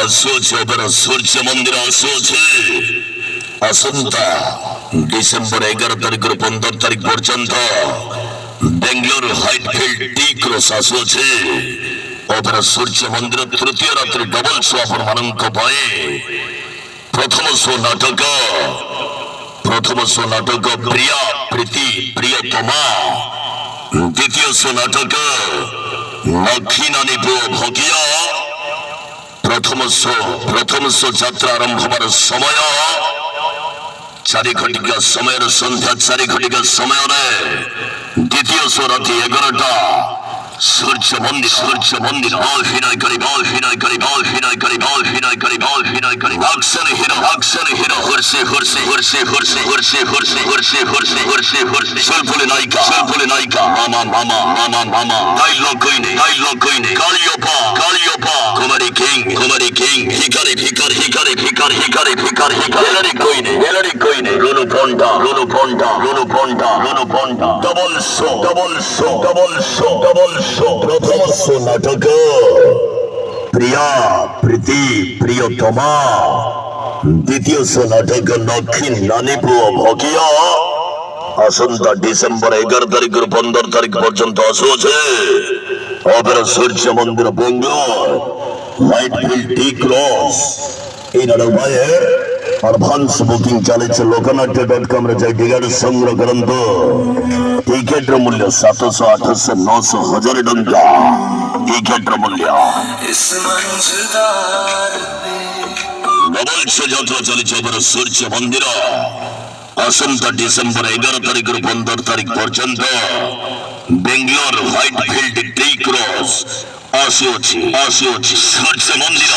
ଆସୁଅଛି ଅପରା ସୂର୍ଯ୍ୟ ମନ୍ଦିର ଆସୁଅଛି। ଆସନ୍ତା ଡିସେମ୍ବର 11 ତାରିଖରୁ 15 ତାରିଖ ପର୍ଯ୍ୟନ୍ତ ବେଙ୍ଗଲୋର ହ୍ୱାଇଟଫିଲ୍ଡ ଟି କ୍ରସ୍ ଆସୁଅଛି। ଅପରା ସୂର୍ଯ୍ୟ ମନ୍ଦିର ତୃତୀୟ ରାତ୍ରି ଡବଲ ଶୋ ଆପଣମାନଙ୍କ ପାଇଁ। ପ୍ରଥମ ଶୋ ନାଟକ ପ୍ରିୟା ପ୍ରୀତି ପ୍ରିୟତମା। ଦ୍ୱିତୀୟ ଶୋ ନାଟକ ନକ୍ଷୀ ନାନୀ ପୁଅ ଭଗିଆ। ପ୍ରଥମ ଶୋ ଯାତ୍ରା ଆରମ୍ଭ ହେବାର ସମୟ 4 ଘଟିକା ସମୟରେ ସନ୍ଧ୍ୟା 4 ଘଟିକା ସମୟରେ। ଦ୍ୱିତୀୟ ଶୋ ରାତି 11ଟା। ସୂର୍ଯ୍ୟ ମନ୍ଦିର ଅଭିନୟ କରି ଆକ୍ସନ ହିରୋ ସୁଲଫୁଲି ନାୟିକା ମାମା ଡାଇଲଗ କଇନେ କାଳିଅପା କୁମାରୀ କିଙ୍ଗ ଭିକାରୀ ହେଲାরি কইনে রুনু পন্ডা ডবল শো প্রথম শো নাটক প্রিয়া প্রীতি প্রিয়তমা। দ্বিতীয় শো নাটক নক্ষী নানী পুଅ ভগিয়া। আসন্তা ডিসেম্বর 11 তারিখରୁ 15 তারিখ পর্যন্ত আসুছে অপেরা সূর্য মন্দির বেঙ্গলোর হ্ୱାଇଟଫିଲ୍ଡ ଟି କ୍ରସ୍। এই নাটক ভাইয়ে আডভান্স বুকিং চালিছে ଲୋକନାଟ୍ୟ.com ରେ ଯାଇ ଟିକେଟ ସଂଗ୍ରହ କରନ୍ତୁ। ଟିକେଟର ମୂଲ୍ୟ 700 800 900 1000 ଟଙ୍କା। ଟିକେଟର ମୂଲ୍ୟ ଡବଲ ଶୋ ଯାତ୍ରା ଚାଲିଛି ଅପରା ସୂର୍ଯ୍ୟ ମନ୍ଦିର। আসন্তা ডিসেম্বর 11 তারিখରୁ 15 তারিখ পর্যন্ত বেঙ্গলোর হ্ୱାইଟফিଲ୍ଡ টি ক্রস আসুଅଛି। সূর্য মন্দির